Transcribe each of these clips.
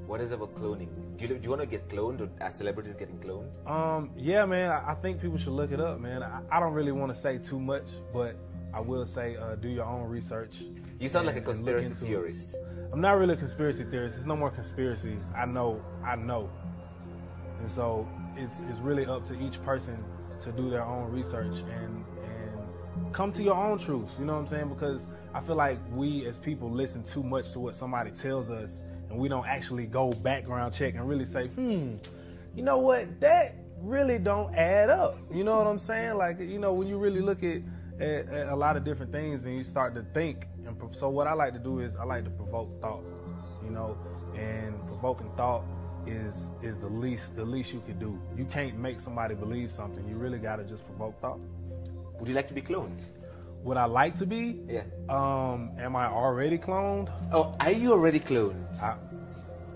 What is it about cloning? Do you want to get cloned, or are celebrities getting cloned? Yeah, man. I think people should look it up, man. I don't really want to say too much, but I will say do your own research. You sound like a conspiracy theorist. I'm not really a conspiracy theorist. It's no more conspiracy. I know. And so it's really up to each person to do their own research and come to your own truths. You know what I'm saying? Because I feel like we as people listen too much to what somebody tells us, and we don't actually go background check and really say, you know what, that really don't add up. You know what I'm saying? Like, you know, when you really look at a lot of different things and you start to think. And so what I like to do is I like to provoke thought, you know, and provoking thought is the least you could do. You can't make somebody believe something. You really got to just provoke thought. Would you like to be cloned? Would I like to be? Yeah. Am I already cloned? Oh, are you already cloned?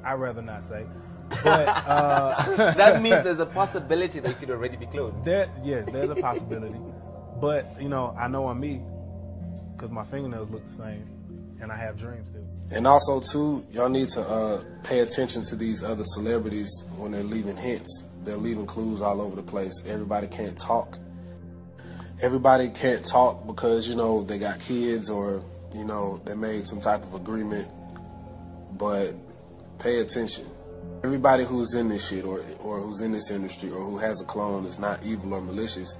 I'd rather not say. But that means there's a possibility that you could already be cloned. Yes, there's a possibility. But, you know I'm me because my fingernails look the same and I have dreams too. And also, too, y'all need to pay attention to these other celebrities when they're leaving hints. They're leaving clues all over the place. Everybody can't talk. Everybody can't talk because, you know, they got kids or, you know, they made some type of agreement. But pay attention. Everybody who's in this shit or who's in this industry or who has a clone is not evil or malicious.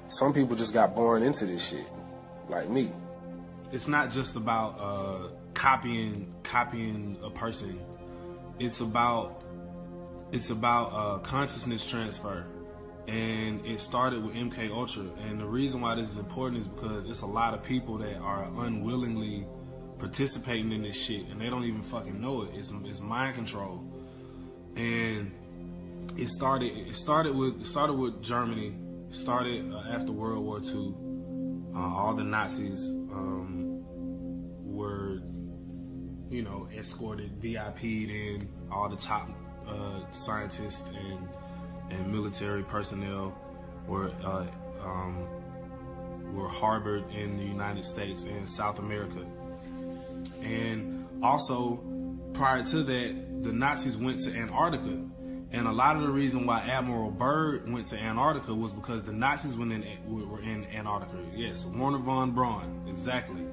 Some people just got born into this shit, like me. It's not just about copying a person. It's about consciousness transfer. And it started with MK Ultra. And the reason why this is important is because it's a lot of people that are unwillingly participating in this shit, and they don't even fucking know it. It's mind control. And it started with Germany. It started after World War II. All the Nazis were, you know, escorted, VIP'd in. All the top scientists and military personnel were harbored in the United States and South America. And also, prior to that, the Nazis went to Antarctica. And a lot of the reason why Admiral Byrd went to Antarctica was because the Nazis were in Antarctica. Yes, Wernher von Braun, exactly.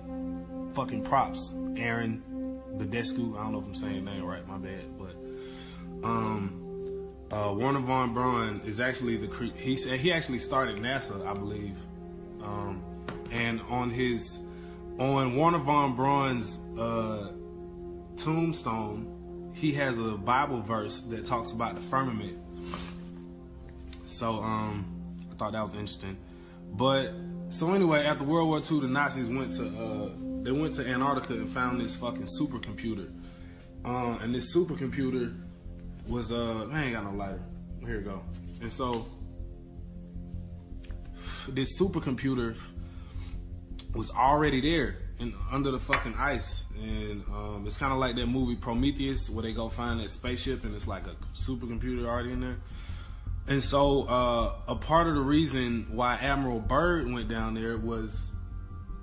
Fucking props, Aaron Badescu. I don't know if I'm saying the name right, my bad. But Wernher von Braun is actually he actually started NASA, I believe. And on Wernher von Braun's tombstone, he has a Bible verse that talks about the firmament. So I thought that was interesting. But so anyway, after World War II, the Nazis went to Antarctica and found this fucking supercomputer. And this supercomputer was I ain't got no lighter. Here we go. And so this supercomputer was already there and under the fucking ice. And it's kind of like that movie Prometheus where they go find that spaceship and it's like a supercomputer already in there. And so a part of the reason why Admiral Byrd went down there was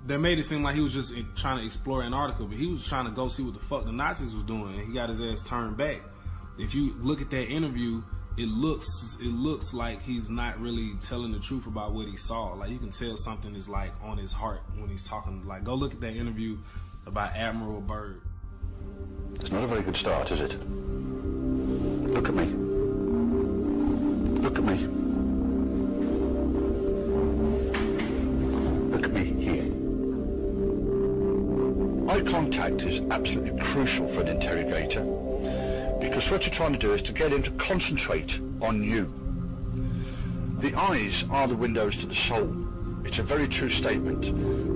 they made it seem like he was just trying to explore Antarctica, but he was trying to go see what the fuck the Nazis was doing, and he got his ass turned back. If you look at that interview, it looks like he's not really telling the truth about what he saw. Like, you can tell something is like on his heart when he's talking. Like, go look at that interview about Admiral Byrd. It's not a very good start, is it? Look at me. Look at me. Look at me here. Eye contact is absolutely crucial for an interrogator, because what you're trying to do is to get him to concentrate on you. The eyes are the windows to the soul. It's a very true statement.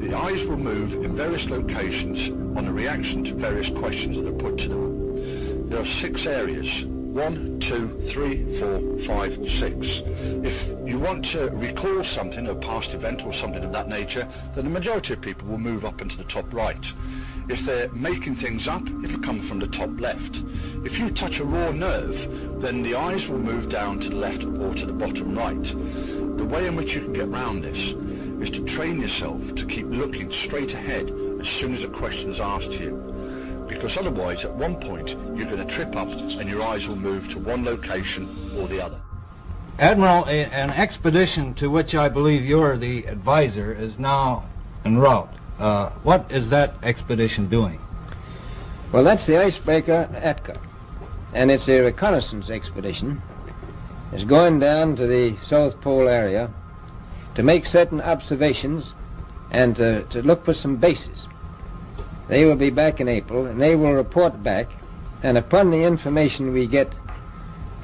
The eyes will move in various locations on a reaction to various questions that are put to them. There are 6 areas. 1, 2, 3, 4, 5, 6. If you want to recall something, a past event or something of that nature, then the majority of people will move up into the top right. If they're making things up, it'll come from the top left. If you touch a raw nerve, then the eyes will move down to the left or to the bottom right. The way in which you can get around this is to train yourself to keep looking straight ahead as soon as a question is asked to you. because otherwise at one point you're going to trip up and your eyes will move to one location or the other. Admiral, an expedition to which I believe you're the advisor is now en route. What is that expedition doing? Well, that's the icebreaker Atka, and it's a reconnaissance expedition. It's going down to the South Pole area to make certain observations and to look for some bases. They will be back in April, and they will report back, and upon the information we get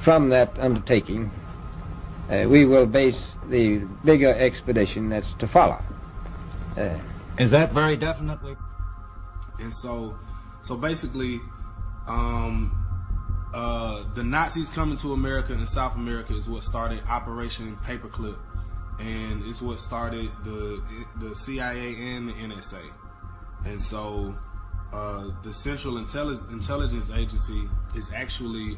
from that undertaking, we will base the bigger expedition that's to follow. Is that very definitely? And so basically, the Nazis coming to America and South America is what started Operation Paperclip, and it's what started the CIA and the NSA. And so the Central Intelligence Agency is actually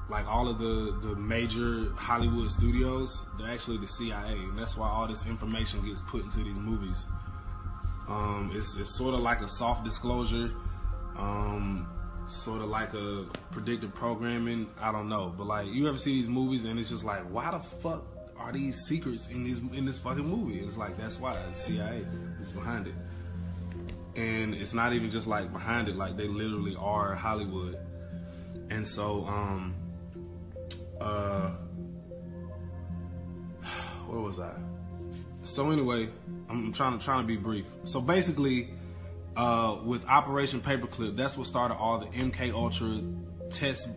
like all of the major Hollywood studios, they're actually the CIA, and that's why all this information gets put into these movies. It's sort of like a soft disclosure, sort of like a predictive programming. I don't know, but like you ever see these movies and it's just like, why the fuck are these secrets in this fucking movie? It's like, that's why the CIA is behind it, and it's not even just like behind it, like they literally are Hollywood. And so where was I? So anyway, I'm trying to be brief. So basically, with Operation Paperclip, that's what started all the MK Ultra tests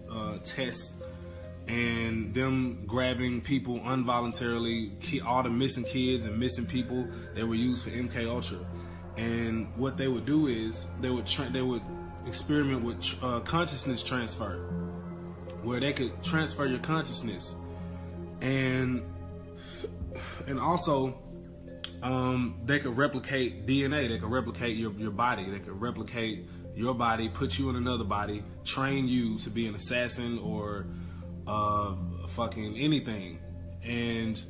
and them grabbing people involuntarily, all the missing kids and missing people that were used for MK Ultra. And what they would do is they would experiment with consciousness transfer, where they could transfer your consciousness, and also they could replicate DNA. They could replicate your body. They could replicate your body, put you in another body, train you to be an assassin or fucking anything, and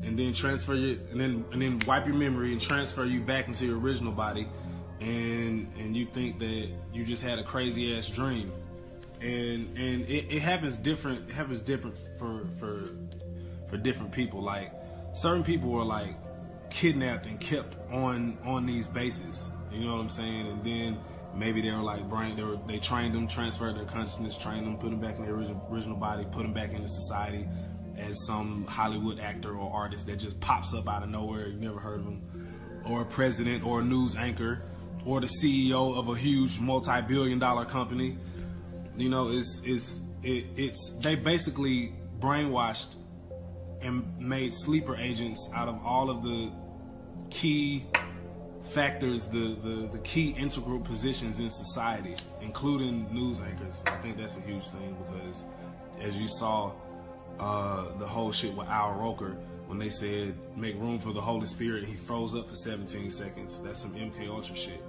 then transfer you, and then wipe your memory and transfer you back into your original body, and you think that you just had a crazy ass dream, and it happens different. It happens different for different people. Like certain people are like kidnapped and kept on these bases. You know what I'm saying? And then maybe they were like they trained them, transferred their consciousness, trained them, put them back in their original body, put them back into society as some Hollywood actor or artist that just pops up out of nowhere. You've never heard of him, or a president, or a news anchor, or the CEO of a huge multi-billion-dollar company. You know, they basically brainwashed and made sleeper agents out of all of the key factors, the key integral positions in society, including news anchors. I think that's a huge thing, because as you saw, the whole shit with Al Roker, when they said make room for the Holy Spirit, he froze up for 17 seconds. That's some MK Ultra shit.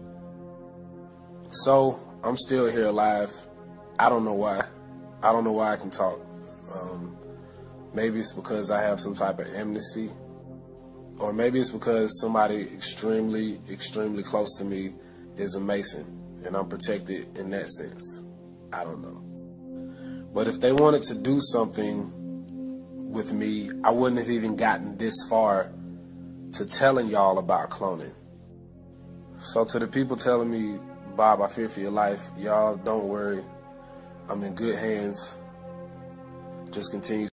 So I'm still here alive. I don't know why. I don't know why I can talk. Maybe it's because I have some type of amnesty, or maybe it's because somebody extremely, extremely close to me is a Mason, and I'm protected in that sense. I don't know. But if they wanted to do something with me, I wouldn't have even gotten this far to telling y'all about cloning. So to the people telling me, Bob, I fear for your life, y'all don't worry. I'm in good hands. Just continue